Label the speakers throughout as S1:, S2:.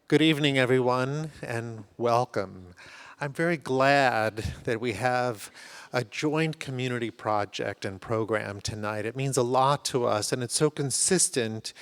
S1: Good evening, everyone, and welcome. I'm very glad that we have a joint community project and program tonight. It means a lot to us, and it's so consistent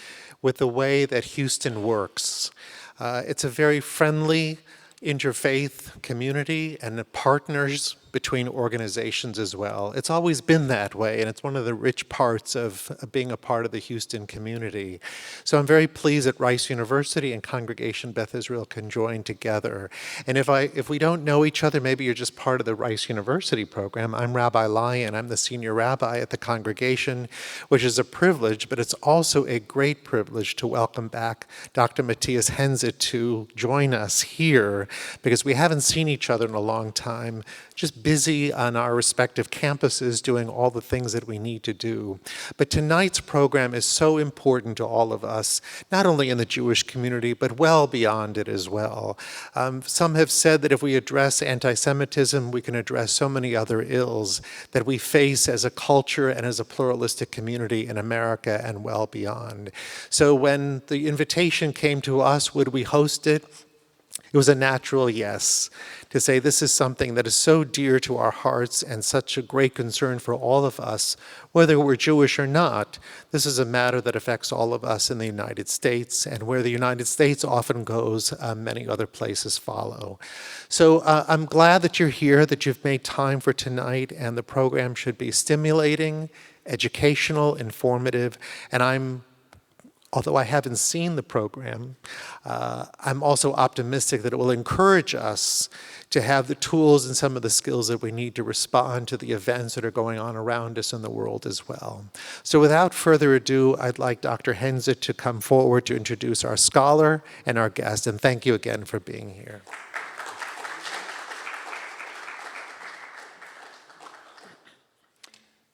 S1: with the way that Houston works. It's a very friendly, interfaith community and the partners between organizations as well. It's always been that way, and it's one of the rich parts of being a part of the Houston community. So I'm very pleased that Rice University and Congregation Beth Israel can join together. And if we don't know each other, maybe you're just part of the Rice University program. I'm Rabbi Lyon. I'm the senior rabbi at the congregation, which is a privilege, but it's also a great privilege to welcome back Dr. Matthias Henze to join us here, because we haven't seen each other in a long time, just busy on our respective campuses doing all the things that we need to do. But tonight's program is so important to all of us, not only in the Jewish community, but well beyond it as well. Some have said that if we address anti-Semitism, we can address so many other ills that we face as a culture and as a pluralistic community in America and well beyond. So when the invitation came to us, would we host it? It was a natural yes, to say this is something that is so dear to our hearts and such a great concern for all of us, whether we're Jewish or not. This is a matter that affects all of us in the United States, and where the United States often goes, many other places follow. So I'm glad that you're here, that you've made time for tonight, and the program should be stimulating, educational, informative, and although I haven't seen the program, I'm also optimistic that it will encourage us to have the tools and some of the skills that we need to respond to the events that are going on around us in the world as well. So without further ado, I'd like Dr. Henze to come forward to introduce our scholar and our guest, and thank you again for being here.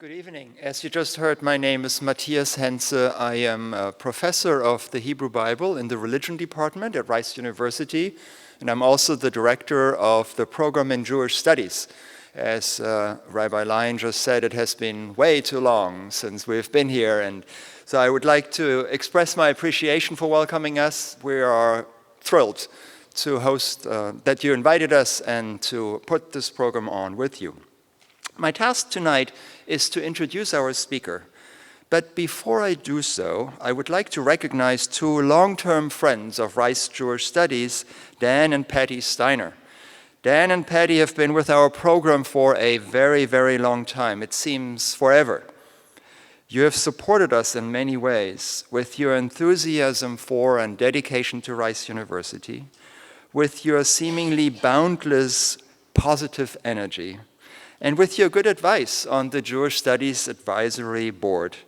S2: Good evening. As you just heard, my name is Matthias Henze. I am a professor of the Hebrew Bible in the religion department at Rice University, and I'm also the director of the program in Jewish studies. As Rabbi Lyon just said, it has been way too long since we've been here, and so I would like to express my appreciation for welcoming us. We are thrilled to host, that you invited us and to put this program on with you. My task tonight is to introduce our speaker. But before I do so, I would like to recognize two long-term friends of Rice Jewish Studies, Dan and Patty Steiner. Dan and Patty have been with our program for a very, very long time. It seems forever. You have supported us in many ways with your enthusiasm for and dedication to Rice University, with your seemingly boundless positive energy, and with your good advice on the Jewish Studies Advisory Board.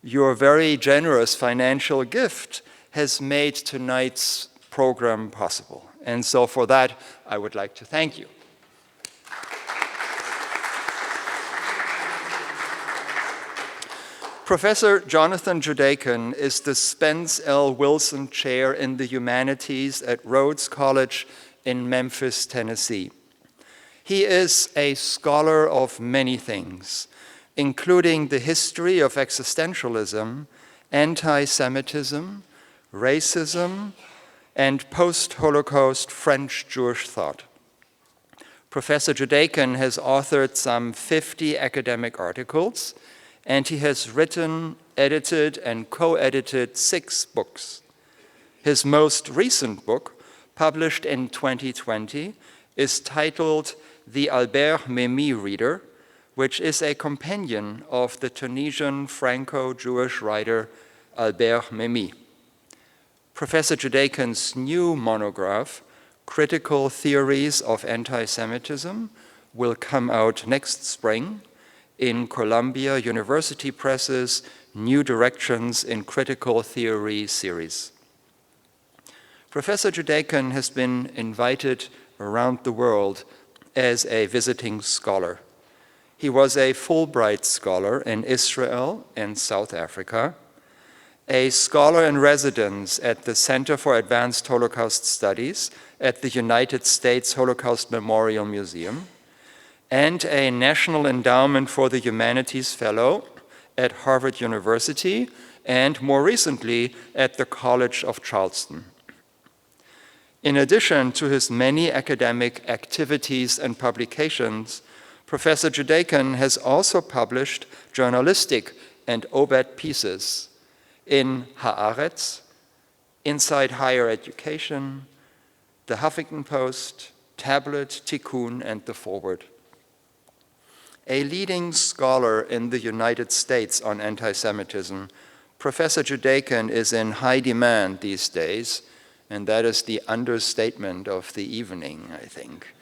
S2: Your very generous financial gift has made tonight's program possible. And so for that, I would like to thank you. Professor Jonathan Judakin is the Spence L. Wilson Chair in the Humanities at Rhodes College in Memphis, Tennessee. He is a scholar of many things, including the history of existentialism, anti-Semitism, racism, and post-Holocaust French Jewish thought. Professor Judakin has authored some 50 academic articles, and he has written, edited, and co-edited 6 books. His most recent book, published in 2020, is titled The Albert Memmi Reader, which is a companion of the Tunisian Franco-Jewish writer Albert Memmi. Professor Judakin's new monograph, Critical Theories of Anti-Semitism, will come out next spring in Columbia University Press's New Directions in Critical Theory series. Professor Judakin has been invited around the world as a visiting scholar. He was a Fulbright scholar in Israel and South Africa, a scholar in residence at the Center for Advanced Holocaust Studies at the United States Holocaust Memorial Museum, and a National Endowment for the Humanities Fellow at Harvard University, and more recently at the College of Charleston. In addition to his many academic activities and publications, Professor Judekan has also published journalistic and obit pieces in Haaretz, Inside Higher Education, the Huffington Post, Tablet, Tikkun, and the Forward. A leading scholar in the United States on anti-Semitism, Professor Judekan is in high demand these days, and that is the understatement of the evening, I think.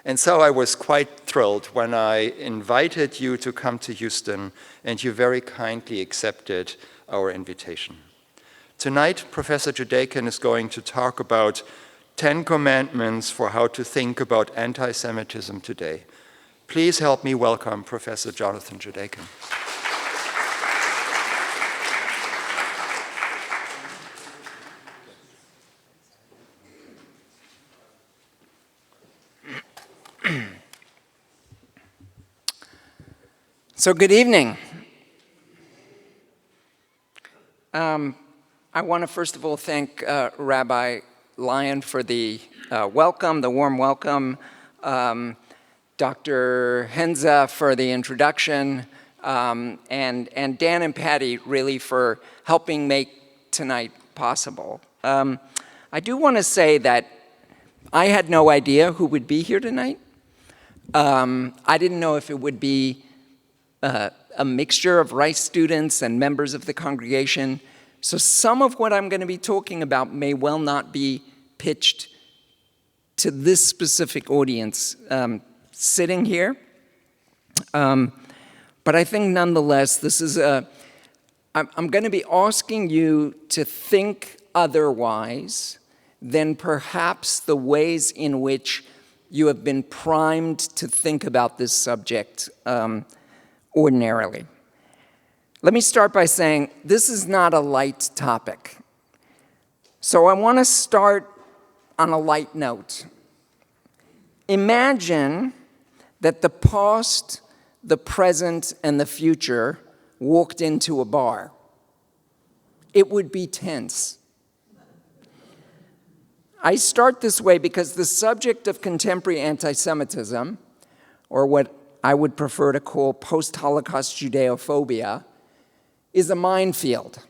S2: And so I was quite thrilled when I invited you to come to Houston, and you very kindly accepted our invitation. Tonight, Professor Judekan is going to talk about 10 commandments for how to think about anti-Semitism today. Please help me welcome Professor Jonathan Judekan.
S3: So good evening. I want to first of all thank Rabbi Lyon for the welcome, the warm welcome, Dr. Henza for the introduction, and Dan and Patty really for helping make tonight possible. I do want to say that I had no idea who would be here tonight. I didn't know if it would be a mixture of Rice students and members of the congregation. So some of what I'm going to be talking about may well not be pitched to this specific audience sitting here. But I think nonetheless, this is I'm going to be asking you to think otherwise than perhaps the ways in which you have been primed to think about this subject ordinarily. Let me start by saying this is not a light topic. So I want to start on a light note. Imagine that the past, the present, and the future walked into a bar. It would be tense. I start this way because the subject of contemporary anti-Semitism, or what I would prefer to call post-Holocaust Judeophobia, is a minefield.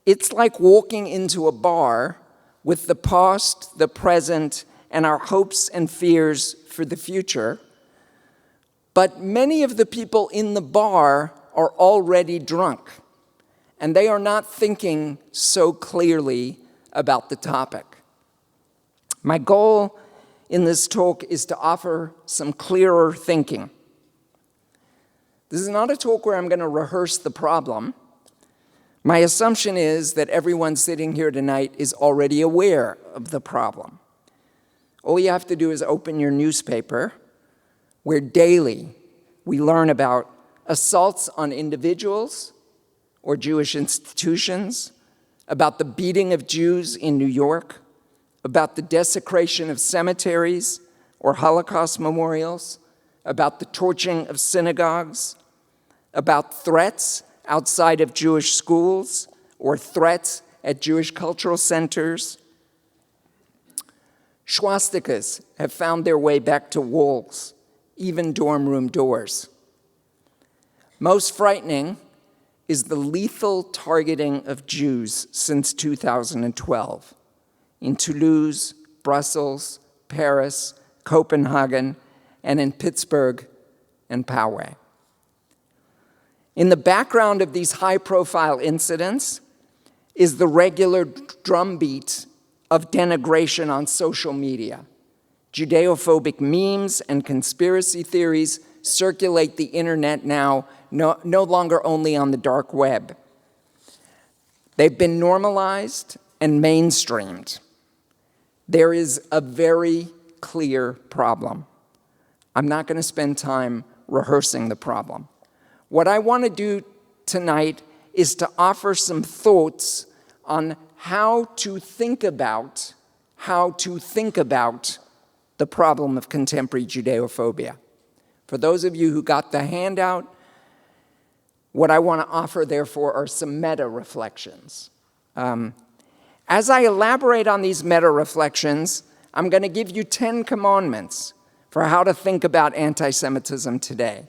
S3: It's like walking into a bar with the past, the present, and our hopes and fears for the future. But many of the people in the bar are already drunk, and they are not thinking so clearly about the topic. My goal in this talk is to offer some clearer thinking. This is not a talk where I'm going to rehearse the problem. My assumption is that everyone sitting here tonight is already aware of the problem. All you have to do is open your newspaper, where daily we learn about assaults on individuals or Jewish institutions, about the beating of Jews in New York, about the desecration of cemeteries or Holocaust memorials, about the torching of synagogues, about threats outside of Jewish schools or threats at Jewish cultural centers. Swastikas have found their way back to walls, even dorm room doors. Most frightening is the lethal targeting of Jews since 2012 in Toulouse, Brussels, Paris, Copenhagen, and in Pittsburgh and Poway. In the background of these high-profile incidents is the regular drumbeat of denigration on social media. Judeophobic memes and conspiracy theories circulate the internet now, no longer only on the dark web. They've been normalized and mainstreamed. There is a very clear problem. I'm not going to spend time rehearsing the problem. What I want to do tonight is to offer some thoughts on how to think about the problem of contemporary Judeophobia. For those of you who got the handout, what I want to offer, therefore, are some meta-reflections. As I elaborate on these meta-reflections, I'm going to give you 10 commandments for how to think about anti-Semitism today.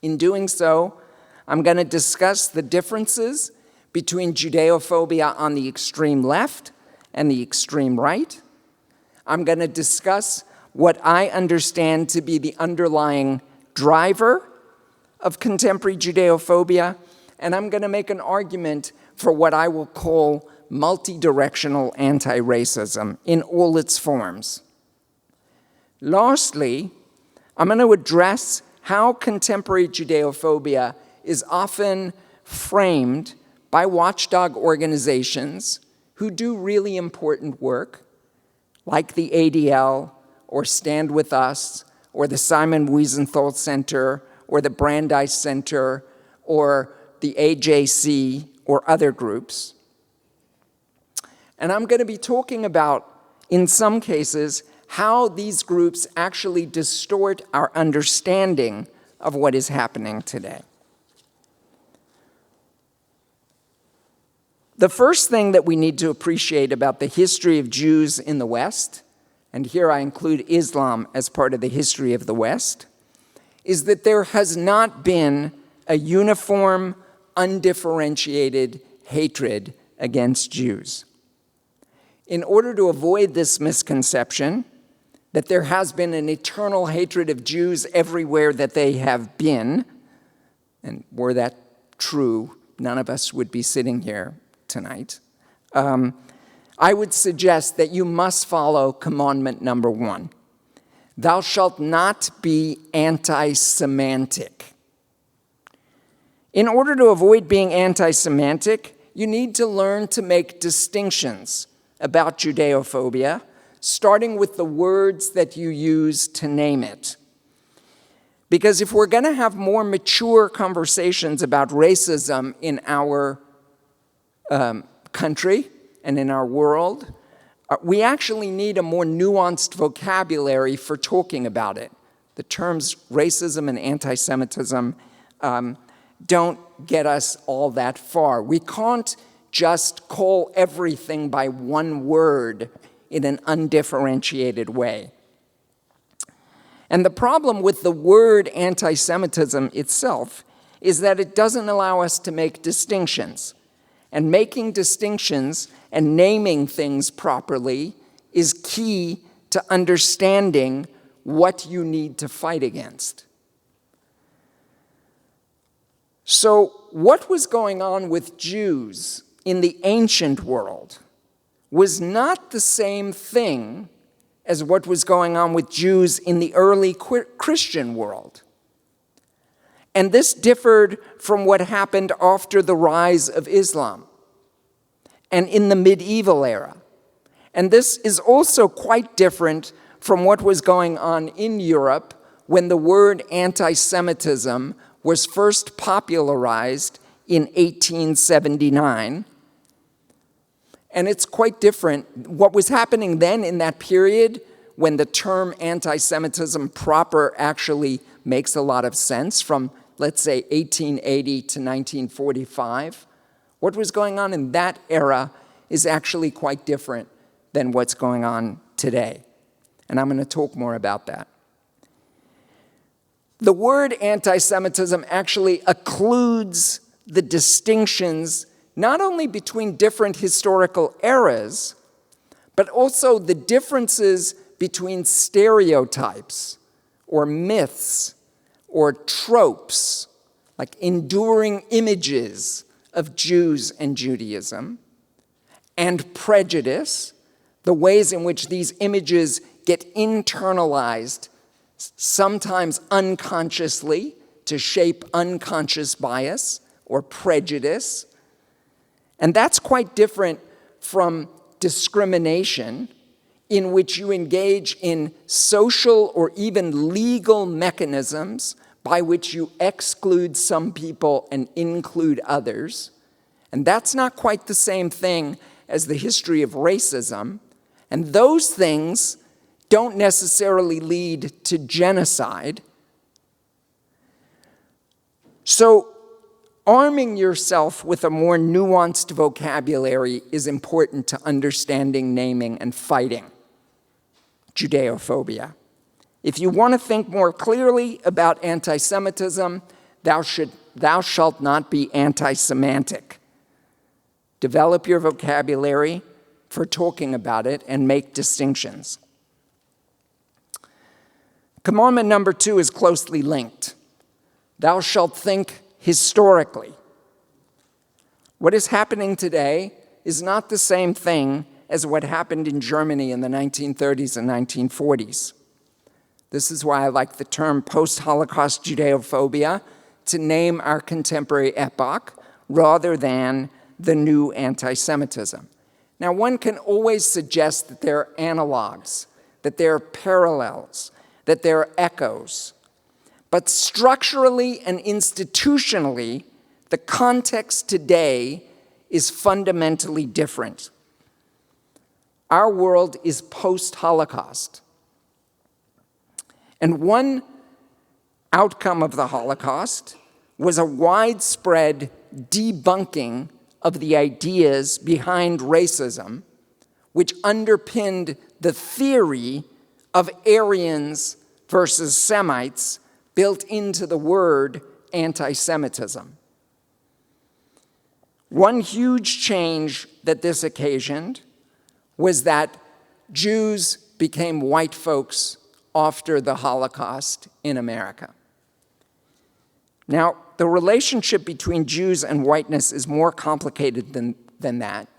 S3: In doing so, I'm going to discuss the differences between Judeophobia on the extreme left and the extreme right. I'm going to discuss what I understand to be the underlying driver of contemporary Judeophobia, and I'm going to make an argument for what I will call multi-directional anti-racism in all its forms. Lastly, I'm going to address how contemporary Judeophobia is often framed by watchdog organizations who do really important work, like the ADL, or Stand With Us, or the Simon Wiesenthal Center, or the Brandeis Center, or the AJC, or other groups. And I'm going to be talking about, in some cases, how these groups actually distort our understanding of what is happening today. The first thing that we need to appreciate about the history of Jews in the West, and here I include Islam as part of the history of the West, is that there has not been a uniform, undifferentiated hatred against Jews. In order to avoid this misconception that there has been an eternal hatred of Jews everywhere that they have been, and were that true, none of us would be sitting here tonight, I would suggest that you must follow commandment number 1. Thou shalt not be anti-Semitic. In order to avoid being anti-Semitic, you need to learn to make distinctions about Judeophobia, starting with the words that you use to name it. Because if we're going to have more mature conversations about racism in our country and in our world, we actually need a more nuanced vocabulary for talking about it. The terms racism and anti-Semitism don't get us all that far. We can't just call everything by one word in an undifferentiated way. And the problem with the word anti-Semitism itself is that it doesn't allow us to make distinctions. And making distinctions and naming things properly is key to understanding what you need to fight against. So, what was going on with Jews in the ancient world was not the same thing as what was going on with Jews in the early Christian world. And this differed from what happened after the rise of Islam and in the medieval era. And this is also quite different from what was going on in Europe when the word anti-Semitism was first popularized in 1879. And it's quite different. What was happening then in that period, when the term anti-Semitism proper actually makes a lot of sense, from, let's say, 1880 to 1945, what was going on in that era is actually quite different than what's going on today. And I'm going to talk more about that. The word anti-Semitism actually occludes the distinctions not only between different historical eras, but also the differences between stereotypes or myths or tropes, like enduring images of Jews and Judaism, and prejudice, the ways in which these images get internalized, sometimes unconsciously, to shape unconscious bias or prejudice. And that's quite different from discrimination, in which you engage in social or even legal mechanisms by which you exclude some people and include others. And that's not quite the same thing as the history of racism. And those things don't necessarily lead to genocide. So arming yourself with a more nuanced vocabulary is important to understanding, naming, and fighting Judeophobia. If you want to think more clearly about anti-Semitism, thou shalt not be anti-Semantic. Develop your vocabulary for talking about it and make distinctions. Commandment number 2 is closely linked. Thou shalt think historically. What is happening today is not the same thing as what happened in Germany in the 1930s and 1940s. This is why I like the term post-Holocaust Judeophobia to name our contemporary epoch rather than the new anti-Semitism. Now, one can always suggest that there are analogs, that there are parallels, that there are echoes. But structurally and institutionally, the context today is fundamentally different. Our world is post-Holocaust. And one outcome of the Holocaust was a widespread debunking of the ideas behind racism, which underpinned the theory of Aryans versus Semites built into the word anti-Semitism. One huge change that this occasioned was that Jews became white folks after the Holocaust in America. Now, the relationship between Jews and whiteness is more complicated than that,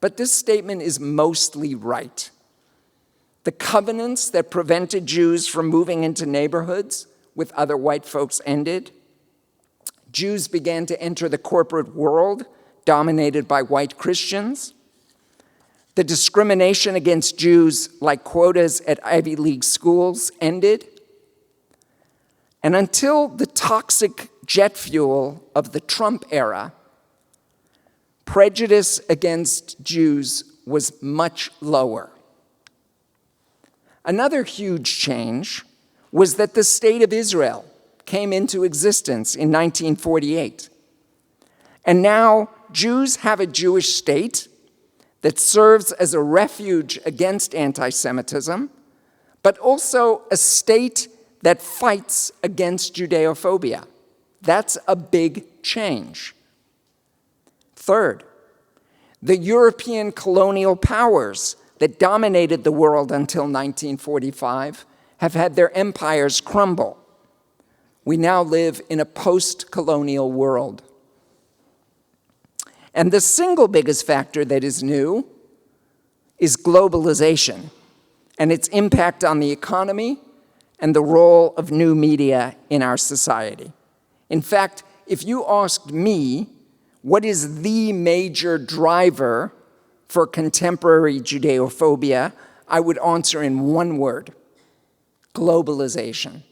S3: but this statement is mostly right. The covenants that prevented Jews from moving into neighborhoods with other white folks ended. Jews began to enter the corporate world dominated by white Christians. The discrimination against Jews, like quotas at Ivy League schools, ended. And until the toxic jet fuel of the Trump era, prejudice against Jews was much lower. Another huge change was that the State of Israel came into existence in 1948. And now Jews have a Jewish state that serves as a refuge against anti-Semitism, but also a state that fights against Judeophobia. That's a big change. Third, the European colonial powers that dominated the world until 1945 have had their empires crumble. We now live in a post-colonial world. And the single biggest factor that is new is globalization and its impact on the economy and the role of new media in our society. In fact, if you asked me what is the major driver for contemporary Judeophobia, I would answer in one word: globalization.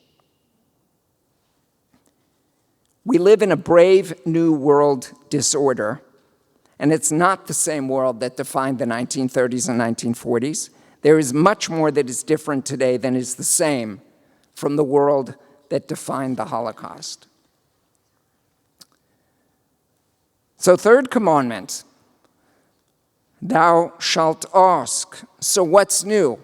S3: We live in a brave new world disorder, and it's not the same world that defined the 1930s and 1940s. There is much more that is different today than is the same from the world that defined the Holocaust. So, third commandment, thou shalt ask. So what's new?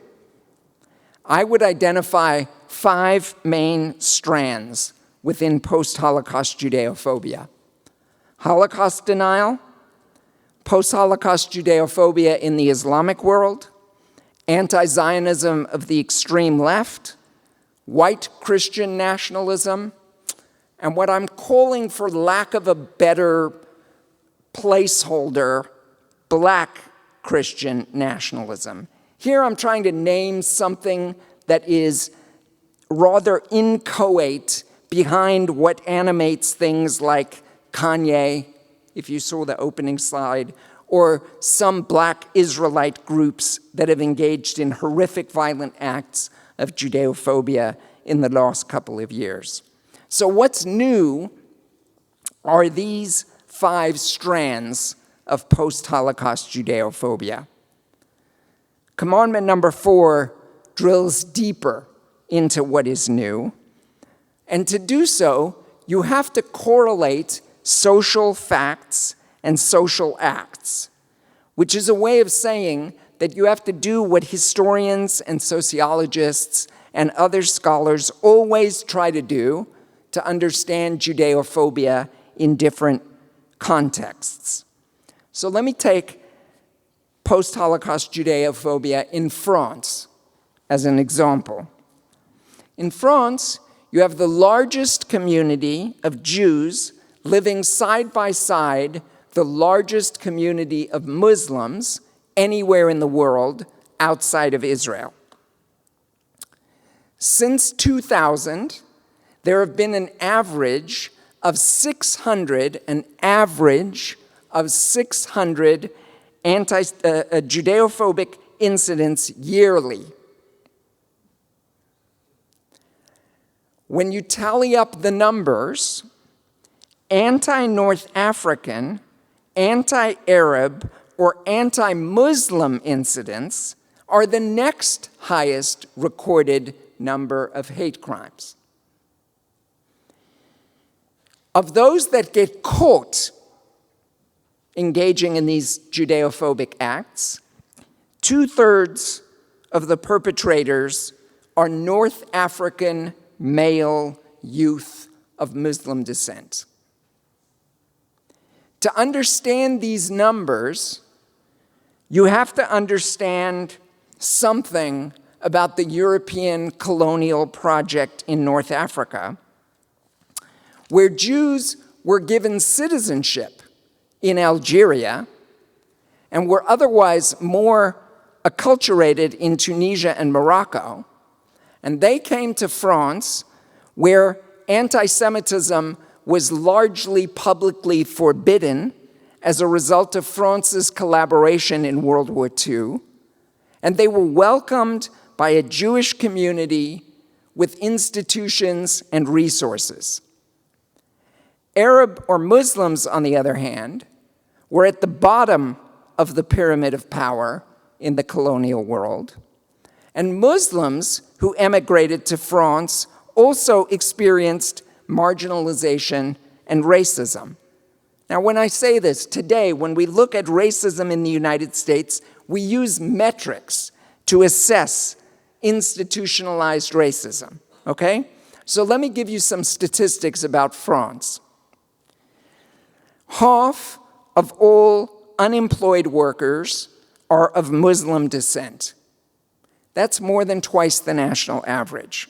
S3: I would identify 5 main strands within post-Holocaust Judeophobia: Holocaust denial, post-Holocaust Judeophobia in the Islamic world, anti-Zionism of the extreme left, white Christian nationalism, and what I'm calling, for lack of a better placeholder, black Christian nationalism. Here I'm trying to name something that is rather inchoate behind what animates things like Kanye, if you saw the opening slide, or some black Israelite groups that have engaged in horrific violent acts of Judeophobia in the last couple of years. So what's new are these 5 strands of post-Holocaust Judeophobia. Commandment number 4 drills deeper into what is new. And to do so, you have to correlate social facts and social acts, which is a way of saying that you have to do what historians and sociologists and other scholars always try to do to understand Judeophobia in different contexts. So let me take post-Holocaust Judeophobia in France as an example. In France, you have the largest community of Jews living side by side the largest community of Muslims anywhere in the world outside of Israel. Since 2000, there have been an average of 600 Judeophobic incidents yearly. When you tally up the numbers, anti-North African, anti-Arab, or anti-Muslim incidents are the next highest recorded number of hate crimes. Of those that get caught engaging in these Judeophobic acts, 2/3 of the perpetrators are North African male youth of Muslim descent. To understand these numbers, you have to understand something about the European colonial project in North Africa, where Jews were given citizenship in Algeria and were otherwise more acculturated in Tunisia and Morocco. And they came to France, where anti-Semitism was largely publicly forbidden as a result of France's collaboration in World War II. And they were welcomed by a Jewish community with institutions and resources. Arab or Muslims, on the other hand, were at the bottom of the pyramid of power in the colonial world. And Muslims who emigrated to France also experienced marginalization and racism. Now, when I say this, today, when we look at racism in the United States, we use metrics to assess institutionalized racism, okay? So let me give you some statistics about France. Half of all unemployed workers are of Muslim descent. That's more than twice the national average.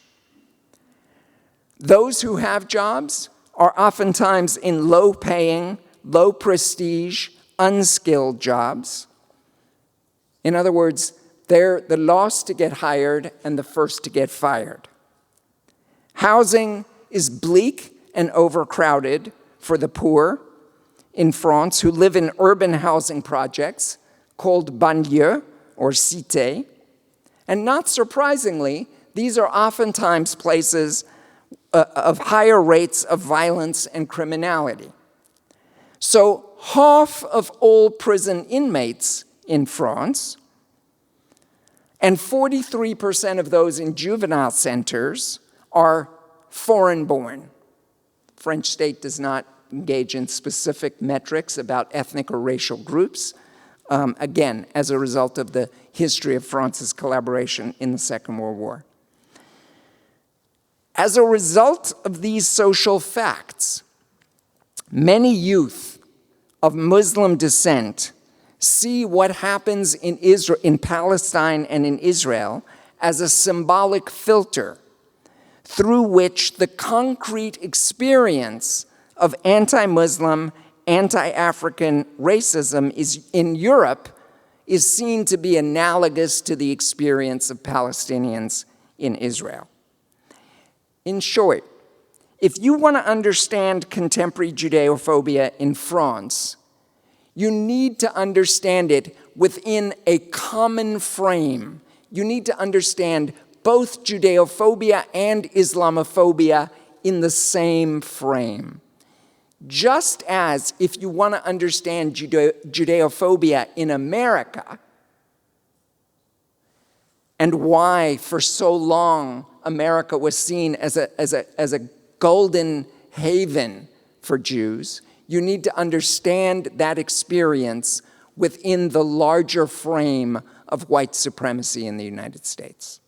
S3: Those who have jobs are oftentimes in low-paying, low-prestige, unskilled jobs. In other words, they're the last to get hired and the first to get fired. Housing is bleak and overcrowded for the poor in France who live in urban housing projects called banlieues or cités. And not surprisingly, these are oftentimes places of higher rates of violence and criminality. So half of all prison inmates in France and 43% of those in juvenile centers are foreign-born. The French state does not engage in specific metrics about ethnic or racial groups, again, as a result of the history of France's collaboration in the Second World War. As a result of these social facts, many youth of Muslim descent see what happens in Israel, in Palestine and in Israel as a symbolic filter through which the concrete experience of anti-Muslim, anti-African racism in Europe is seen to be analogous to the experience of Palestinians in Israel. In short, if you want to understand contemporary Judeophobia in France, you need to understand it within a common frame. You need to understand both Judeophobia and Islamophobia in the same frame. Just as if you want to understand Judeophobia in America and why for so long America was seen as a golden haven for Jews, You need to understand that experience within the larger frame of white supremacy in the United States.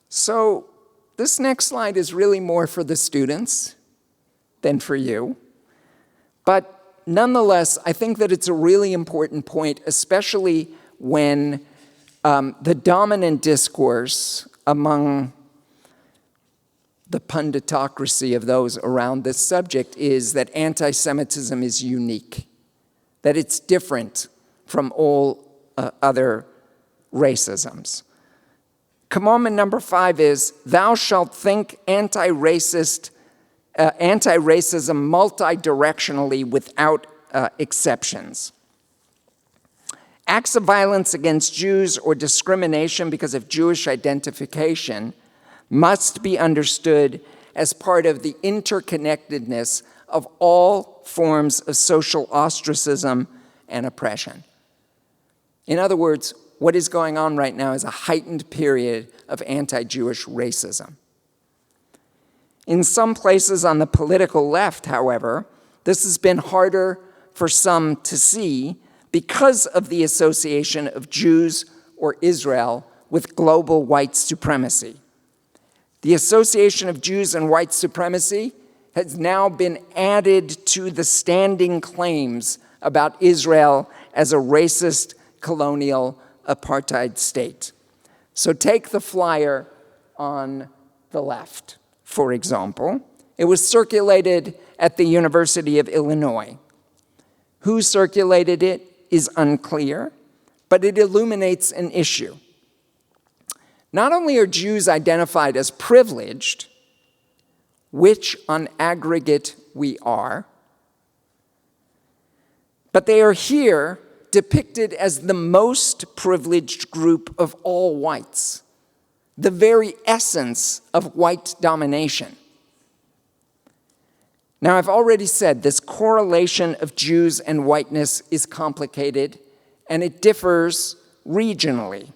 S3: So this next slide is really more for the students than for you. But nonetheless, I think that it's a really important point, especially when the dominant discourse among the punditocracy of those around this subject is that anti-Semitism is unique, that it's different from all other racisms. Commandment number 5 is, thou shalt think anti-racism multidirectionally without exceptions. Acts of violence against Jews or discrimination because of Jewish identification must be understood as part of the interconnectedness of all forms of social ostracism and oppression. In other words, what is going on right now is a heightened period of anti-Jewish racism. In some places on the political left, however, this has been harder for some to see because of the association of Jews or Israel with global white supremacy. The association of Jews and white supremacy has now been added to the standing claims about Israel as a racist, colonial, apartheid state. So take the flyer on the left, for example. It was circulated at the University of Illinois. Who circulated it is unclear, but it illuminates an issue. Not only are Jews identified as privileged, which on aggregate we are, but they are here depicted as the most privileged group of all whites, the very essence of white domination. Now, I've already said this correlation of Jews and whiteness is complicated, and it differs regionally.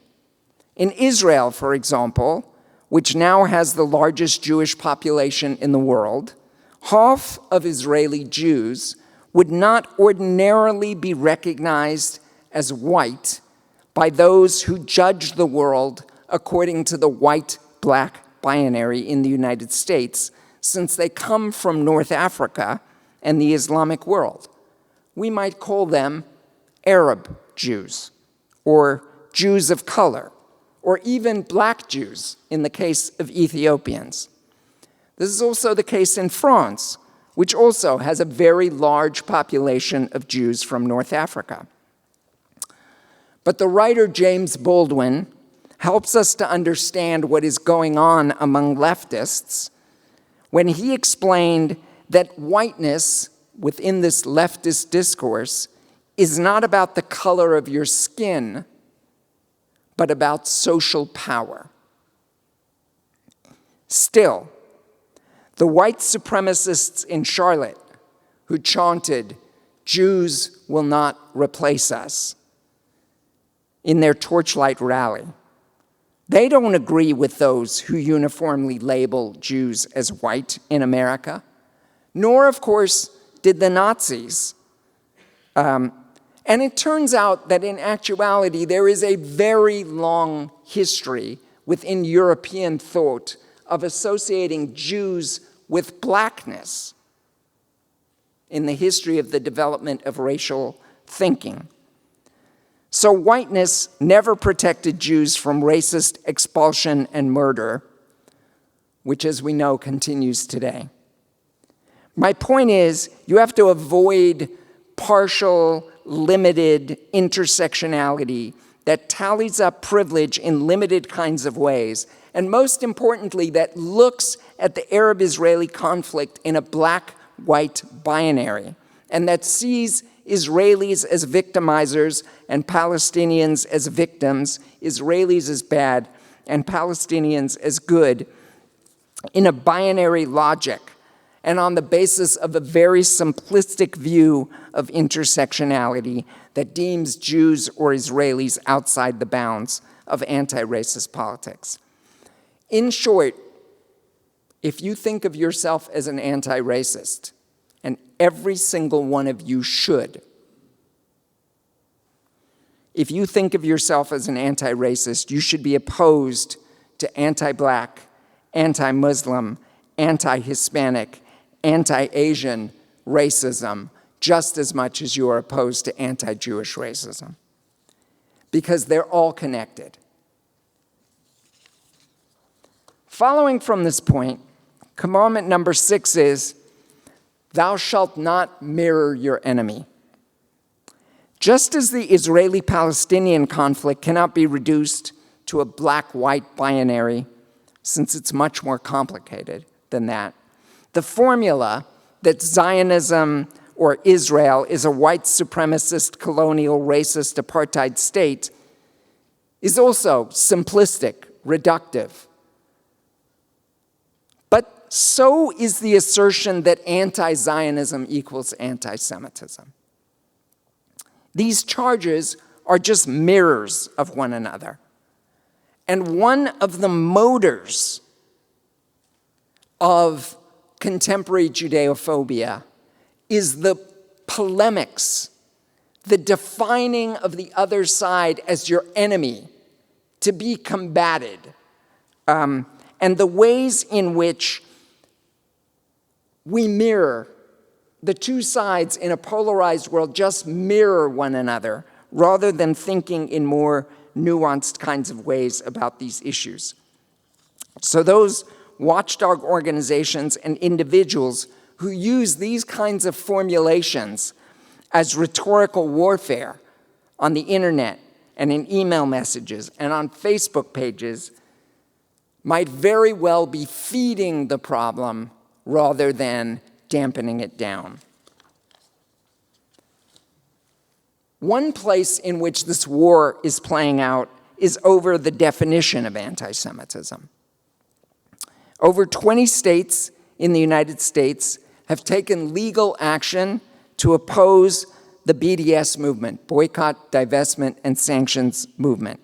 S3: In Israel, for example, which now has the largest Jewish population in the world, half of Israeli Jews would not ordinarily be recognized as white by those who judge the world according to the white-black binary in the United States, since they come from North Africa and the Islamic world. We might call them Arab Jews, or Jews of color, or even black Jews in the case of Ethiopians. This is also the case in France, which also has a very large population of Jews from North Africa. But the writer James Baldwin helps us to understand what is going on among leftists when he explained that whiteness within this leftist discourse is not about the color of your skin, but about social power. Still, the white supremacists in Charlotte who chanted, "Jews will not replace us," in their Torchlight rally, they don't agree with those who uniformly label Jews as white in America, nor, of course, did the Nazis. And it turns out that in actuality, there is a very long history within European thought of associating Jews with blackness in the history of the development of racial thinking. So whiteness never protected Jews from racist expulsion and murder, which, as we know, continues today. My point is, you have to avoid partial, limited intersectionality that tallies up privilege in limited kinds of ways, and most importantly, that looks at the Arab-Israeli conflict in a black-white binary, and that sees Israelis as victimizers and Palestinians as victims, Israelis as bad and Palestinians as good, in a binary logic, and on the basis of a very simplistic view of intersectionality that deems Jews or Israelis outside the bounds of anti-racist politics. In short, if you think of yourself as an anti-racist, and every single one of you should, if you think of yourself as an anti-racist, you should be opposed to anti-Black, anti-Muslim, anti-Hispanic, anti-Asian racism just as much as you are opposed to anti-Jewish racism, because they're all connected. Following from this point, commandment number 6 is, thou shalt not mirror your enemy. Just as the Israeli-Palestinian conflict cannot be reduced to a black-white binary, since it's much more complicated than that, the formula that Zionism or Israel is a white supremacist, colonial, racist, apartheid state is also simplistic, reductive. But so is the assertion that anti-Zionism equals anti-Semitism. These charges are just mirrors of one another. And one of the motors of contemporary Judeophobia is the polemics, the defining of the other side as your enemy to be combated, and the ways in which we mirror the two sides in a polarized world, just mirror one another rather than thinking in more nuanced kinds of ways about these issues. So those watchdog organizations and individuals who use these kinds of formulations as rhetorical warfare on the internet and in email messages and on Facebook pages might very well be feeding the problem rather than dampening it down. One place in which this war is playing out is over the definition of anti-Semitism. Over 20 states in the United States have taken legal action to oppose the BDS movement, boycott, divestment, and sanctions movement.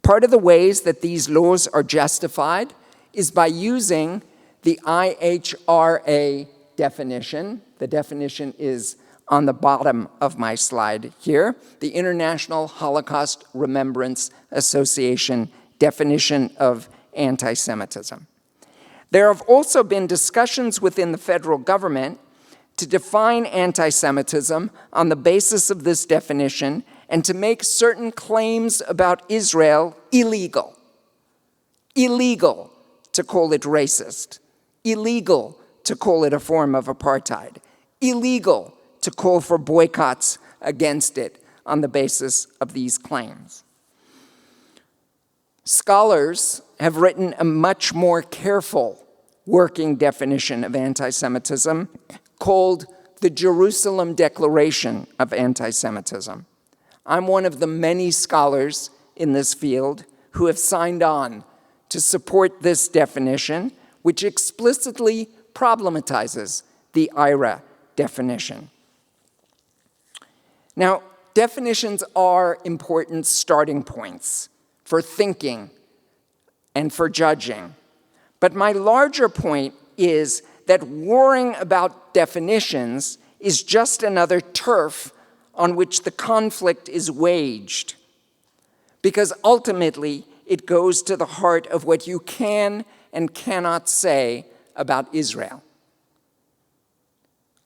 S3: Part of the ways that these laws are justified is by using the IHRA definition. The definition is on the bottom of my slide here, the International Holocaust Remembrance Association definition of anti-Semitism. There have also been discussions within the federal government to define anti-Semitism on the basis of this definition and to make certain claims about Israel illegal. Illegal to call it racist. Illegal to call it a form of apartheid. Illegal to call for boycotts against it on the basis of these claims. Scholars have written a much more careful working definition of anti-Semitism called the Jerusalem Declaration of Anti-Semitism. I'm one of the many scholars in this field who have signed on to support this definition, which explicitly problematizes the IHRA definition. Now, definitions are important starting points for thinking and for judging. But my larger point is that worrying about definitions is just another turf on which the conflict is waged, because ultimately it goes to the heart of what you can and cannot say about Israel.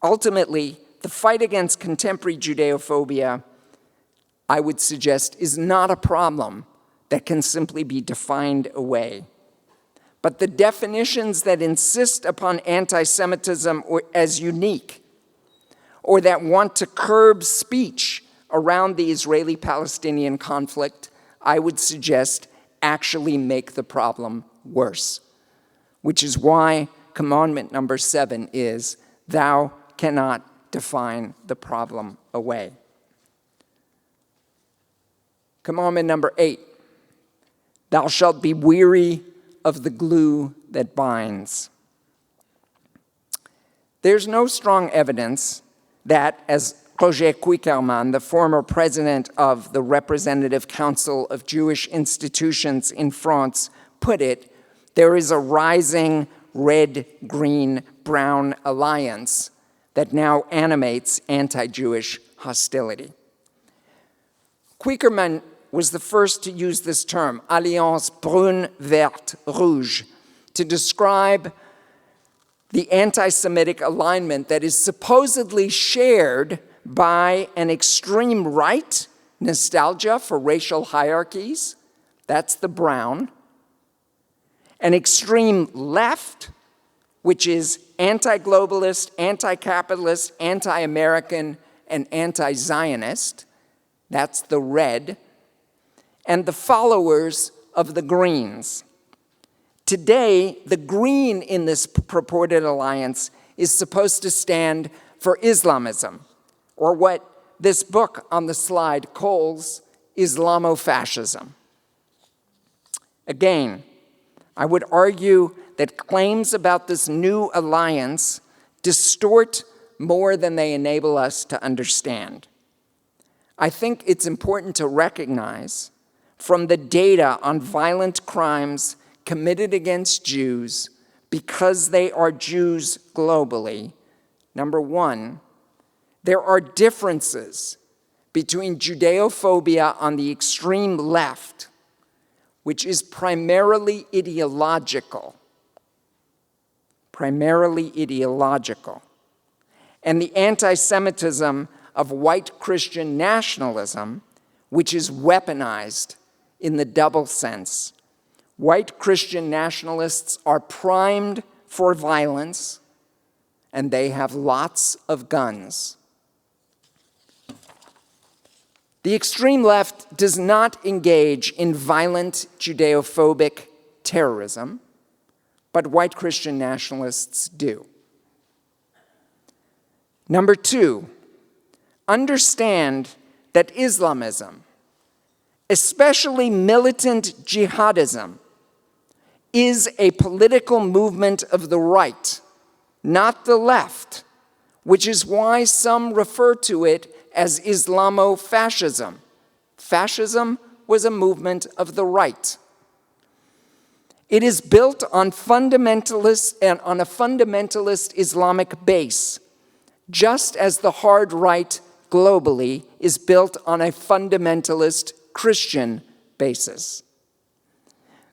S3: Ultimately, the fight against contemporary Judeophobia, I would suggest, is not a problem that can simply be defined away. But the definitions that insist upon anti-Semitism as unique, or that want to curb speech around the Israeli-Palestinian conflict, I would suggest actually make the problem worse, which is why commandment number 7 is, thou cannot define the problem away. Commandment number 8, thou shalt be weary of the glue that binds. There's no strong evidence that, as Roger Quickerman, the former president of the Representative Council of Jewish Institutions in France, put it, there is a rising red-green-brown alliance that now animates anti-Jewish hostility. Quickerman was the first to use this term, Alliance brune-verte-rouge, to describe the anti-Semitic alignment that is supposedly shared by an extreme right, nostalgia for racial hierarchies, that's the brown, an extreme left, which is anti-globalist, anti-capitalist, anti-American, and anti-Zionist, that's the red, and the followers of the greens. Today, the green in this purported alliance is supposed to stand for Islamism, or what this book on the slide calls Islamofascism. Again, I would argue that claims about this new alliance distort more than they enable us to understand. I think it's important to recognize from the data on violent crimes committed against Jews because they are Jews globally, number one, there are differences between Judeophobia on the extreme left, which is primarily ideological, and the anti-Semitism of white Christian nationalism, which is weaponized in the double sense. White Christian nationalists are primed for violence, and they have lots of guns. The extreme left does not engage in violent Judeophobic terrorism, but white Christian nationalists do. Number two, understand that Islamism, especially militant jihadism, is a political movement of the right, not the left, which is why some refer to it as Islamofascism. Fascism was a movement of the right. It is built on fundamentalist and on a fundamentalist Islamic base, just as the hard right globally is built on a fundamentalist Christian basis.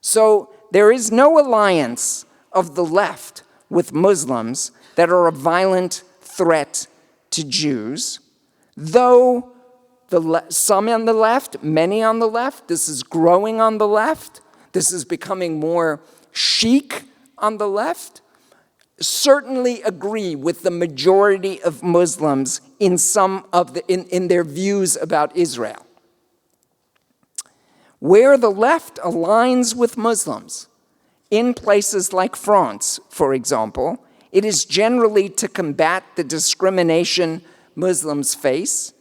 S3: So there is no alliance of the left with Muslims that are a violent threat to Jews, though some on the left, many on the left, this is growing on the left, this is becoming more chic on the left, certainly agree with the majority of Muslims in their views about Israel. Where the left aligns with Muslims, in places like France, for example, it is generally to combat the discrimination Muslims face,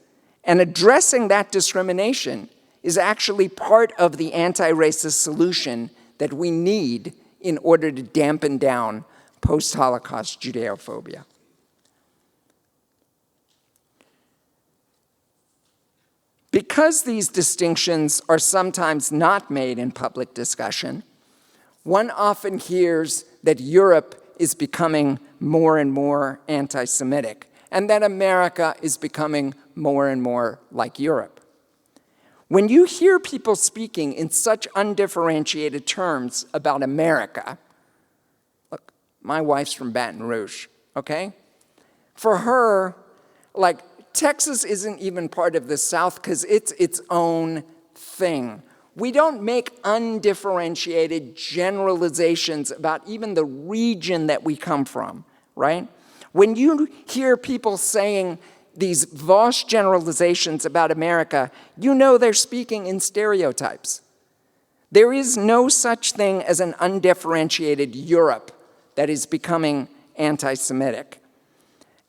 S3: and addressing that discrimination is actually part of the anti-racist solution that we need in order to dampen down post-Holocaust Judeophobia. Because these distinctions are sometimes not made in public discussion, one often hears that Europe is becoming more and more anti-Semitic, and that America is becoming more and more like Europe. When you hear people speaking in such undifferentiated terms about America, look, my wife's from Baton Rouge, okay? For her, like, Texas isn't even part of the South because it's its own thing. We don't make undifferentiated generalizations about even the region that we come from, right? When you hear people saying these vast generalizations about America, you know they're speaking in stereotypes. There is no such thing as an undifferentiated Europe that is becoming anti-Semitic.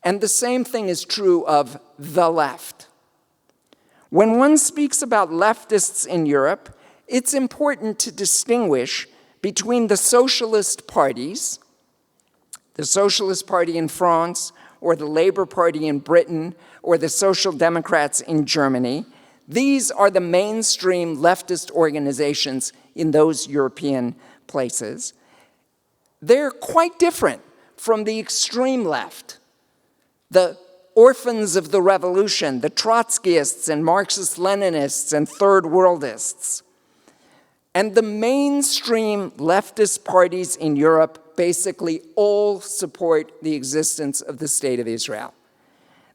S3: And the same thing is true of the left. When one speaks about leftists in Europe, it's important to distinguish between the socialist parties, the Socialist Party in France, or the Labour Party in Britain, or the Social Democrats in Germany. These are the mainstream leftist organizations in those European places. They're quite different from the extreme left, the orphans of the revolution, the Trotskyists and Marxist-Leninists and Third Worldists. And the mainstream leftist parties in Europe basically all support the existence of the State of Israel.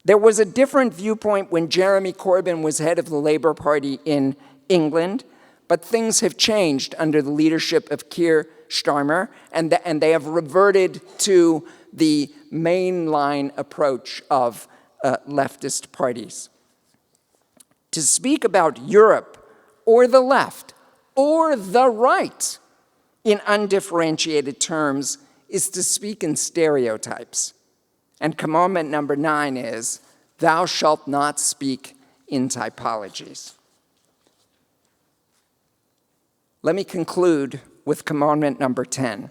S3: There was a different viewpoint when Jeremy Corbyn was head of the Labour Party in England, but things have changed under the leadership of Keir Starmer, and they have reverted to the mainline approach of leftist parties. To speak about Europe or the left or the right in undifferentiated terms is to speak in stereotypes. And commandment number 9 is, thou shalt not speak in typologies. Let me conclude with commandment number 10.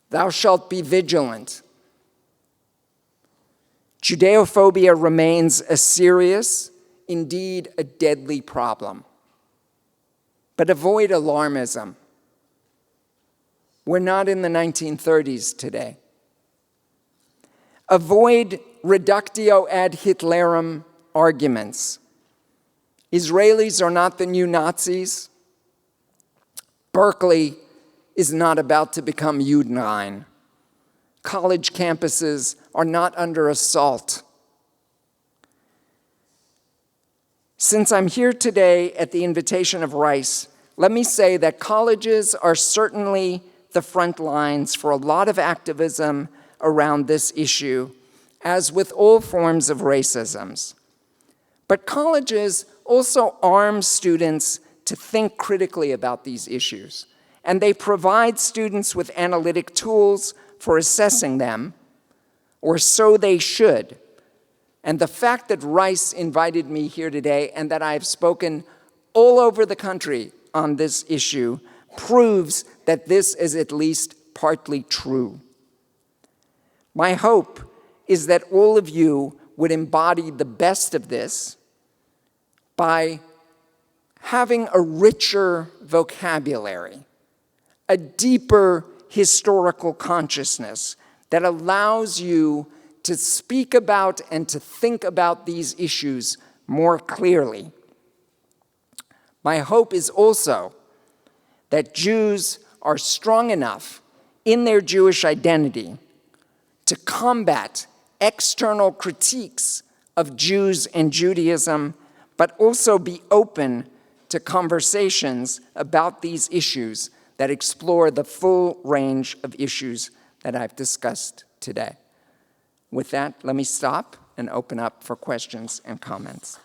S3: Thou shalt be vigilant. Judeophobia remains a serious, indeed a deadly problem. But avoid alarmism. We're not in the 1930s today. Avoid reductio ad Hitlerum arguments. Israelis are not the new Nazis. Berkeley is not about to become Judenrein. College campuses are not under assault. Since I'm here today at the invitation of Rice, let me say that colleges are certainly the front lines for a lot of activism around this issue, as with all forms of racism. But colleges also arm students to think critically about these issues, and they provide students with analytic tools for assessing them, or so they should. And the fact that Rice invited me here today and that I have spoken all over the country on this issue proves that this is at least partly true. My hope is that all of you would embody the best of this by having a richer vocabulary, a deeper historical consciousness that allows you to speak about and to think about these issues more clearly. My hope is also that Jews are strong enough in their Jewish identity to combat external critiques of Jews and Judaism, but also be open to conversations about these issues that explore the full range of issues that I've discussed today. With that, let me stop and open up for questions and comments.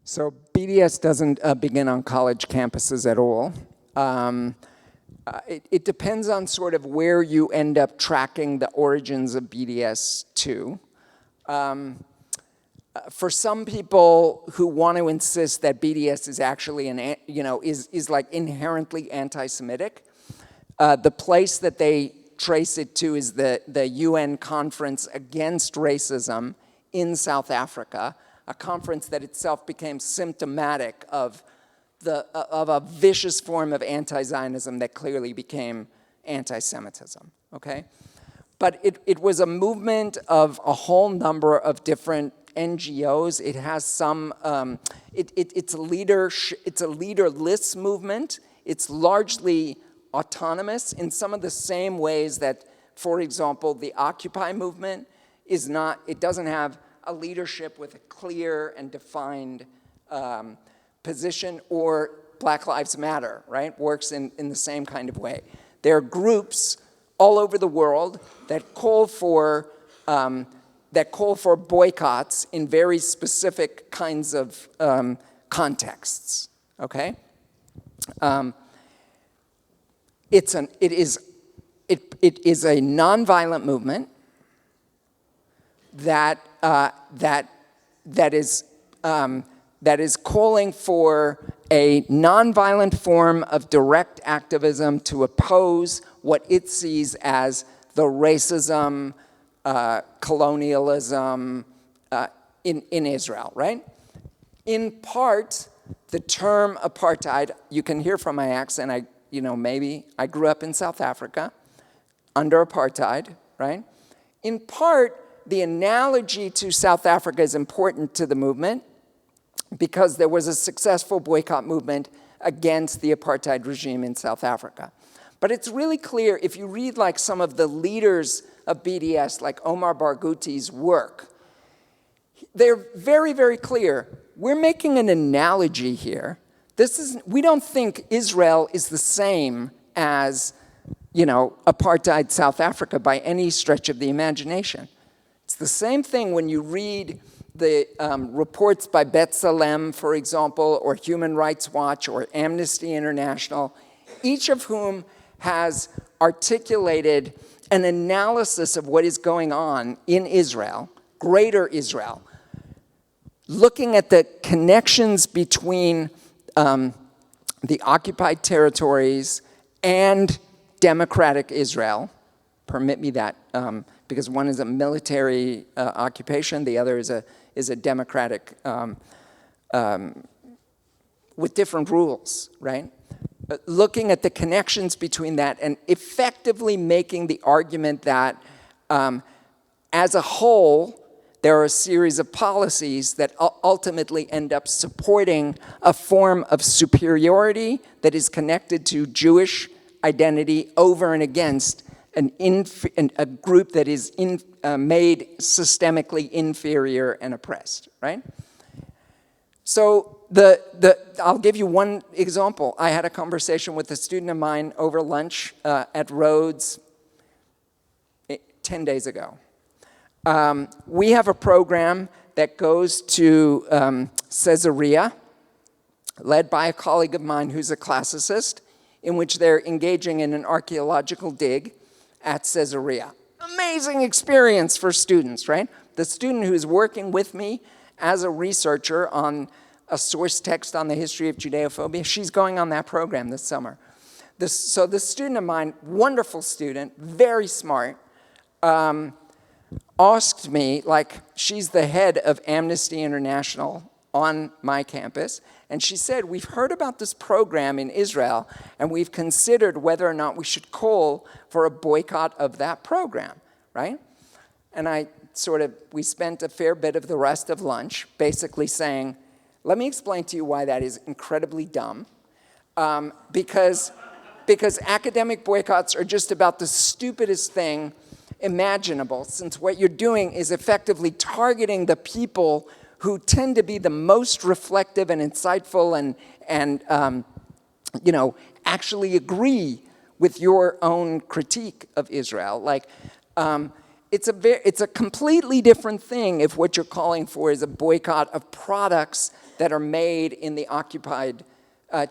S3: So BDS doesn't begin on college campuses at all. It depends on sort of where you end up tracking the origins of BDS to. For some people who want to insist that BDS is actually is like inherently anti-Semitic, the place that they trace it to is the UN Conference Against Racism in South Africa, a conference that itself became symptomatic of a vicious form of anti-Zionism that clearly became anti-Semitism, okay? But it was a movement of a whole number of different NGOs. It has some, it's a leaderless movement. It's largely autonomous in some of the same ways that, for example, the Occupy movement is not, it doesn't have a leadership with a clear and defined position, or Black Lives Matter, right? Works in the same kind of way. There are groups all over the world that call for boycotts in very specific kinds of contexts, okay? It is a nonviolent movement that is calling for a nonviolent form of direct activism to oppose what it sees as the racism, colonialism in Israel, right? In part, the term apartheid, you can hear from my accent, maybe I grew up in South Africa under apartheid, right? In part, the analogy to South Africa is important to the movement because there was a successful boycott movement against the apartheid regime in South Africa. But it's really clear, if you read like some of the leaders of BDS, like Omar Barghouti's work, they're very, very clear. We're making an analogy here. We don't think Israel is the same as, apartheid South Africa by any stretch of the imagination. It's the same thing when you read the reports by Beth Israel, for example, or Human Rights Watch or Amnesty International, each of whom has articulated an analysis of what is going on in Israel, greater Israel, looking at the connections between the occupied territories and democratic Israel. Permit me that, because one is a military occupation, the other is a democratic with different rules, right? Looking at the connections between that and effectively making the argument that as a whole, there are a series of policies that ultimately end up supporting a form of superiority that is connected to Jewish identity over and against a group that is made systemically inferior and oppressed, right? So I'll give you one example. I had a conversation with a student of mine over lunch at Rhodes 10 days ago. We have a program that goes to Caesarea, led by a colleague of mine who's a classicist, in which they're engaging in an archaeological dig at Caesarea. Amazing experience for students, right? The student who's working with me as a researcher on a source text on the history of Judeophobia, she's going on that program this summer. So this student of mine, wonderful student, very smart, asked me, she's the head of Amnesty International on my campus, and she said, we've heard about this program in Israel, and we've considered whether or not we should call for a boycott of that program, right? And we spent a fair bit of the rest of lunch basically saying, let me explain to you why that is incredibly dumb, because academic boycotts are just about the stupidest thing imaginable, since what you're doing is effectively targeting the people who tend to be the most reflective and insightful and actually agree with your own critique of Israel. It's a completely different thing if what you're calling for is a boycott of products that are made in the occupied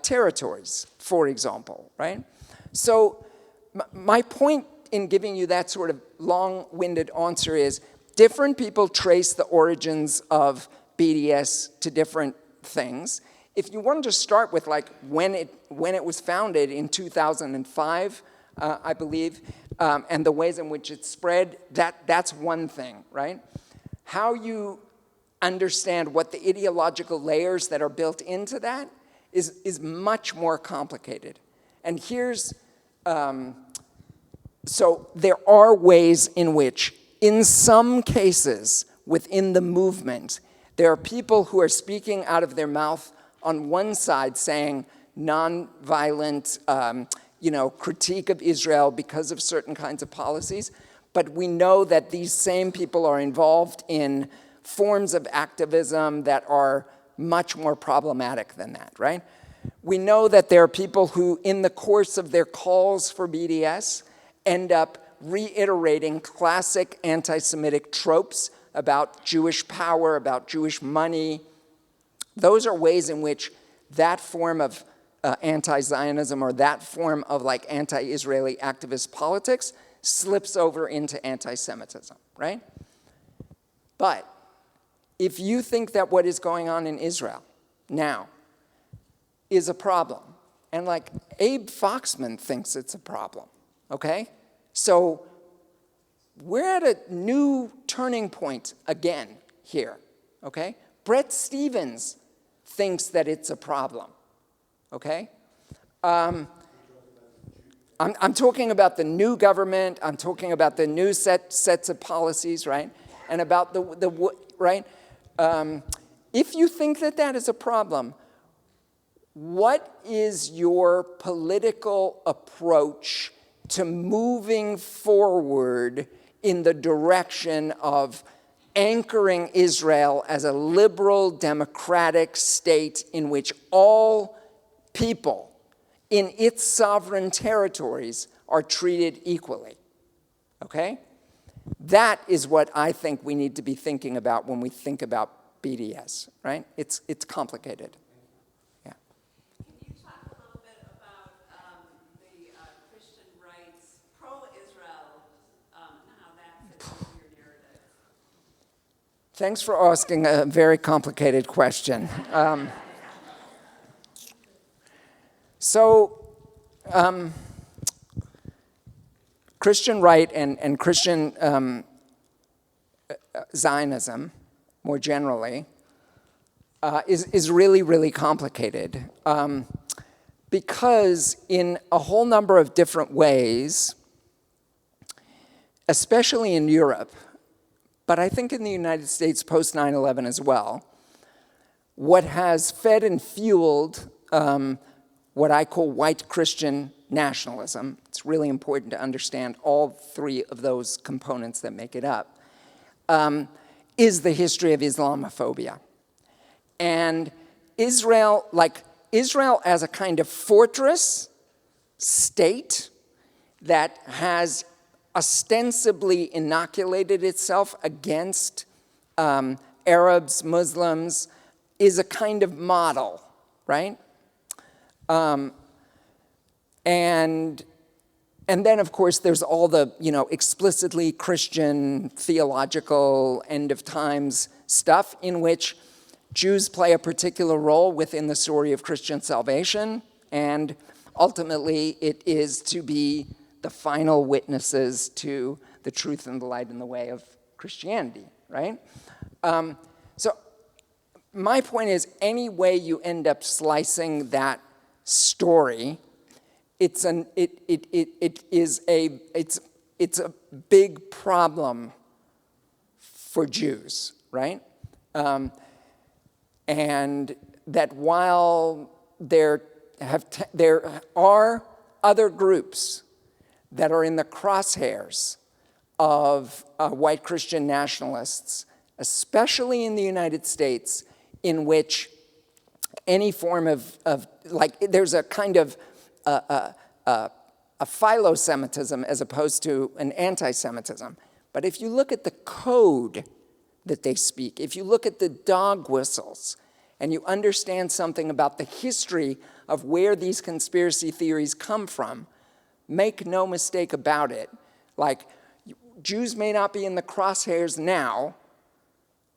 S3: territories, for example, right? So my point in giving you that sort of long-winded answer is different people trace the origins of BDS to different things. If you wanted to start with when it was founded in 2005, I believe, and the ways in which it spread, that's one thing, right? How you understand what the ideological layers that are built into that is much more complicated. And here's, so there are ways in which, in some cases within the movement, there are people who are speaking out of their mouth on one side saying nonviolent, critique of Israel because of certain kinds of policies, but we know that these same people are involved in forms of activism that are much more problematic than that, right? We know that there are people who, in the course of their calls for BDS, end up reiterating classic anti-Semitic tropes about Jewish power, about Jewish money. Those are ways in which that form of anti-Zionism or that form of like anti-Israeli activist politics slips over into anti-Semitism, right? But if you think that what is going on in Israel now is a problem, and like Abe Foxman thinks it's a problem, okay? So we're at a new turning point again here, okay? Brett Stevens thinks that it's a problem, okay? I'm talking about the new government. I'm talking about the new sets of policies, right? And about right? If you think that that is a problem, what is your political approach to moving forward in the direction of anchoring Israel as a liberal, democratic state in which all people in its sovereign territories are treated equally, okay? That is what I think we need to be thinking about when we think about BDS, right? It's complicated. Yeah.
S4: Can you talk a little bit about the Christian rights, pro-Israel, and how that fits into your narrative?
S3: Thanks for asking a very complicated question. Christian right and Christian Zionism, more generally, is really, really complicated because in a whole number of different ways, especially in Europe, but I think in the United States post 9/11 as well, what has fed and fueled what I call white Christian nationalism, it's really important to understand all three of those components that make it up, is the history of Islamophobia. And Israel as a kind of fortress state that has ostensibly inoculated itself against Arabs, Muslims, is a kind of model, right? And then, of course, there's all the, explicitly Christian theological end of times stuff in which Jews play a particular role within the story of Christian salvation, and ultimately it is to be the final witnesses to the truth and the light and the way of Christianity, right? So my point is, any way you end up slicing that story, it's a big problem for Jews, right? And that while there are other groups that are in the crosshairs of white Christian nationalists, especially in the United States, in which any form of there's a kind of a philo-Semitism as opposed to an anti-Semitism. But if you look at the code that they speak, if you look at the dog whistles, and you understand something about the history of where these conspiracy theories come from, make no mistake about it. Like, Jews may not be in the crosshairs now,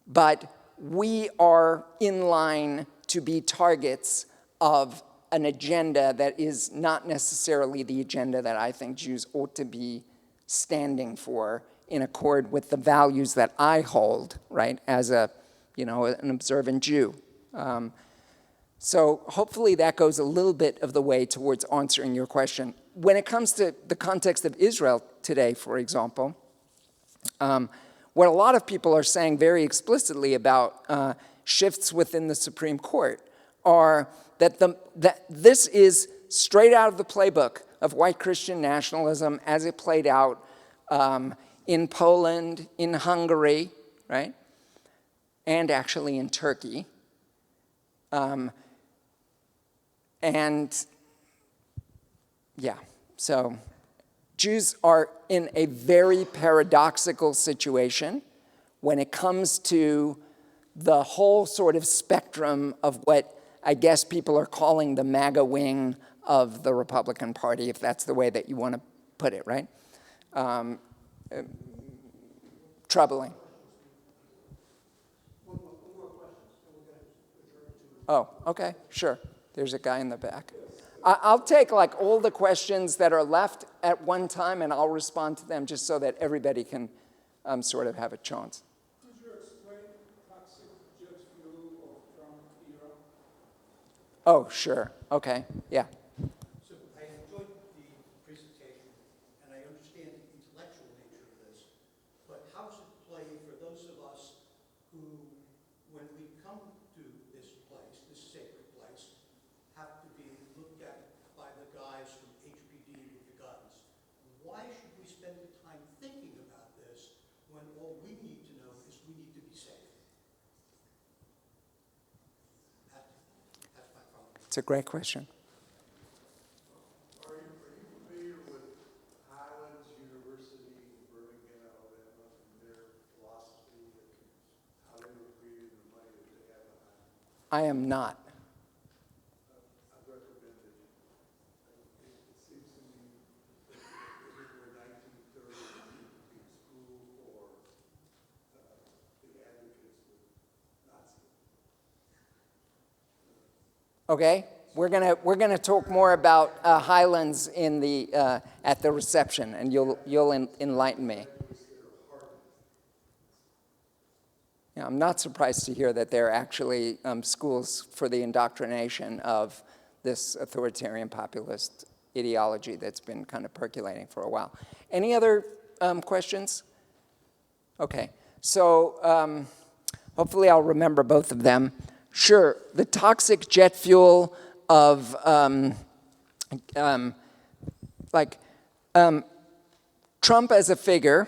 S3: but we are in line to be targets of an agenda that is not necessarily the agenda that I think Jews ought to be standing for in accord with the values that I hold, right, as an observant Jew. So hopefully that goes a little bit of the way towards answering your question. When it comes to the context of Israel today, for example, what a lot of people are saying very explicitly about shifts within the Supreme Court are that this is straight out of the playbook of white Christian nationalism as it played out in Poland, in Hungary, right? And actually in Turkey. So Jews are in a very paradoxical situation when it comes to the whole sort of spectrum of what I guess people are calling the MAGA wing of the Republican Party, if that's the way that you want to put it, right? Troubling. Oh, okay, sure. There's a guy in the back. I'll take like all the questions that are left at one time, and I'll respond to them just so that everybody can sort of have a chance.
S5: Could you explain toxic jet fuel of Trump era?
S3: Oh, sure. Okay, yeah.
S6: So I enjoyed the presentation, and I understand the intellectual nature of this, but how does it play for those of us who, when we come to this place, this sacred place, have to be looked at by the guys from HPD with the guns? Why should we spend the time thinking about this when all we need to know is we need to be safe? That's my problem.
S3: It's a great question.
S5: Are you familiar with Highlands University in Birmingham, Alabama, and their philosophy and how they were creating the money that they have behind them?
S3: I am not.
S5: I'd recommend it. It seems to me that in the 1930s, being school for the advocates of Nazis.
S3: Okay, we're gonna talk more about Highlands in the at the reception, and you'll enlighten me. Yeah, I'm not surprised to hear that there are actually schools for the indoctrination of this authoritarian populist ideology that's been kind of percolating for a while. Any other questions? Okay, so hopefully I'll remember both of them. Sure, the toxic jet fuel of Trump as a figure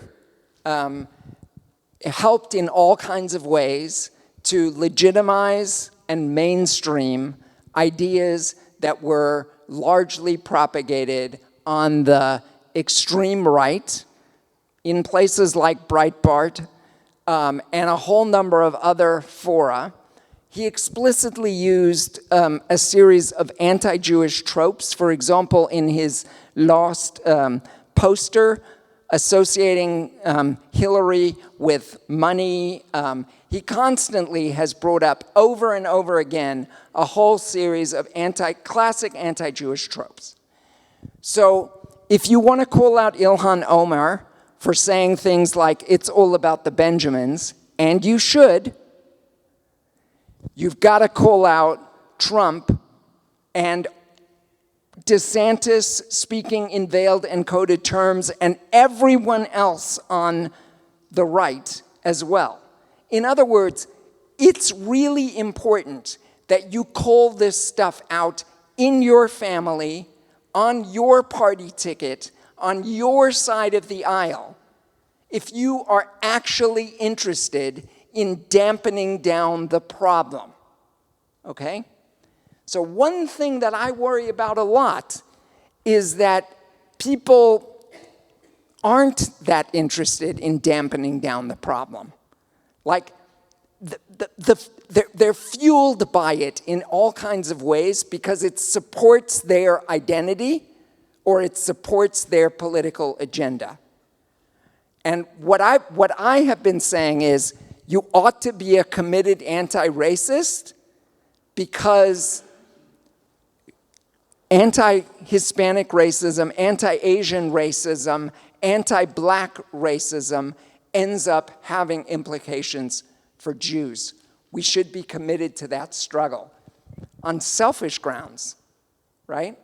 S3: helped in all kinds of ways to legitimize and mainstream ideas that were largely propagated on the extreme right in places like Breitbart and a whole number of other fora. He explicitly used a series of anti-Jewish tropes. For example, in his Lost poster associating Hillary with money, he constantly has brought up over and over again a whole series of classic anti-Jewish tropes. So if you want to call out Ilhan Omar for saying things like, it's all about the Benjamins, and you should, you've got to call out Trump and DeSantis speaking in veiled and coded terms, and everyone else on the right as well. In other words, it's really important that you call this stuff out in your family, on your party ticket, on your side of the aisle, if you are actually interested in dampening down the problem, okay? So one thing that I worry about a lot is that people aren't that interested in dampening down the problem. Like, they're fueled by it in all kinds of ways because it supports their identity or it supports their political agenda. And what I have been saying is, you ought to be a committed anti-racist because anti-Hispanic racism, anti-Asian racism, anti-Black racism ends up having implications for Jews. We should be committed to that struggle on selfish grounds, right?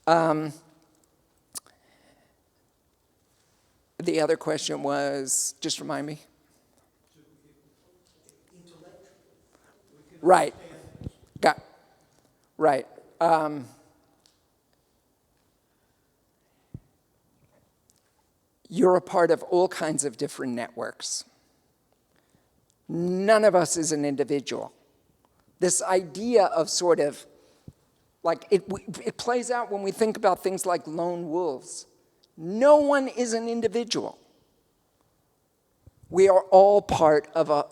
S3: The other question was, just remind me. Right. Right. You're a part of all kinds of different networks. None of us is an individual. This idea of sort of, like, it plays out when we think about things like lone wolves. No one is an individual. We are all part of a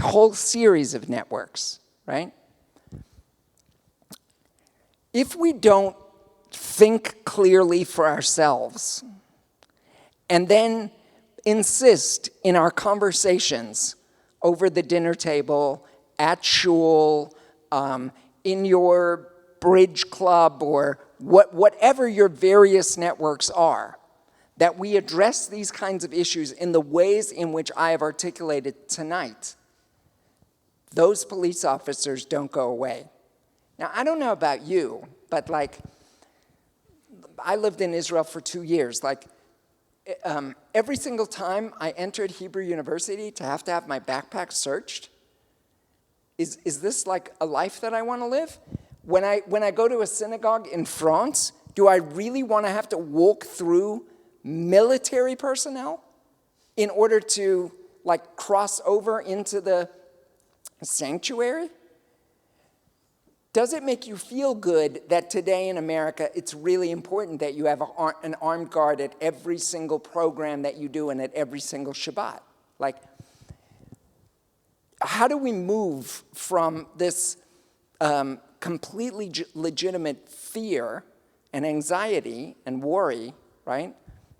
S3: whole series of networks, right? if we don't think clearly for ourselves and then insist in our conversations over the dinner table, at shul, in your bridge club, or whatever your various networks are, that we address these kinds of issues in the ways in which I have articulated tonight, those police officers don't go away. Now, I don't know about you, but like, I lived in Israel for 2 years. Like, every single time I entered Hebrew University to have my backpack searched, is this like a life that I want to live? When I go to a synagogue in France, do I really want to have to walk through military personnel in order to like cross over into the sanctuary? Does it make you feel good that today in America it's really important that you have an armed guard at every single program that you do and at every single Shabbat? Like, how do we move from this completely legitimate fear and anxiety and worry, right?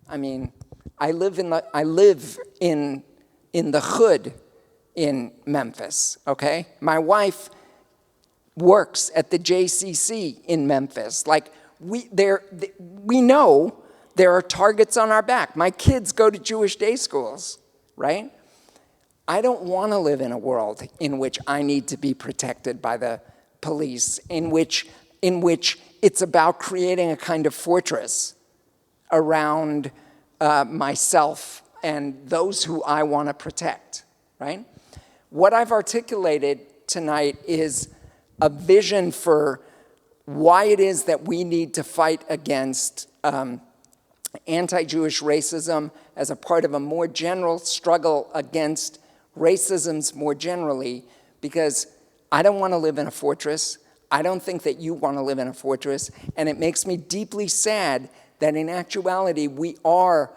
S3: I mean, I live in the hood in Memphis, okay? My wife works at the JCC in Memphis. Like, we know there are targets on our back. My kids go to Jewish day schools, right? I don't want to live in a world in which I need to be protected by the police, in which it's about creating a kind of fortress around myself and those who I want to protect, right? What I've articulated tonight is a vision for why it is that we need to fight against anti-Jewish racism as a part of a more general struggle against racisms more generally, because I don't want to live in a fortress. I don't think that you want to live in a fortress, and it makes me deeply sad that in actuality we are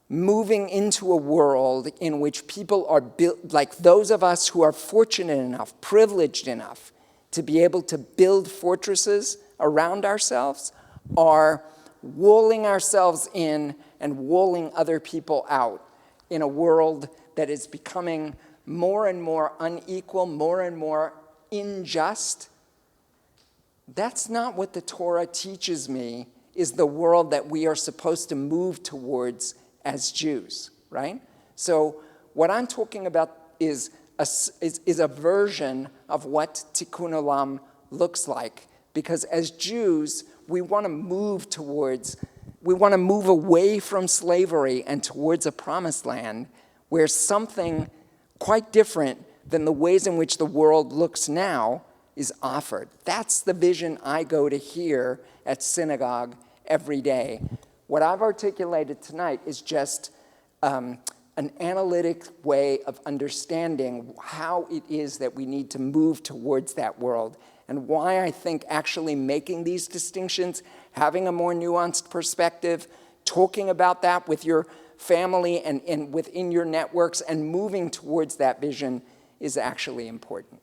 S3: moving into a world in which people are built, like those of us who are fortunate enough, privileged enough to be able to build fortresses around ourselves, are walling ourselves in and walling other people out in a world that is becoming more and more unequal, more and more unjust. That's not what the Torah teaches me is the world that we are supposed to move towards as Jews, right? So what I'm talking about is a version of what Tikkun Olam looks like, because as Jews, we want to move away from slavery and towards a promised land where something quite different than the ways in which the world looks now is offered. That's the vision I go to hear at synagogue every day. What I've articulated tonight is just an analytic way of understanding how it is that we need to move towards that world, and why I think actually making these distinctions, having a more nuanced perspective, talking about that with your family and within your networks and moving towards that vision is actually important.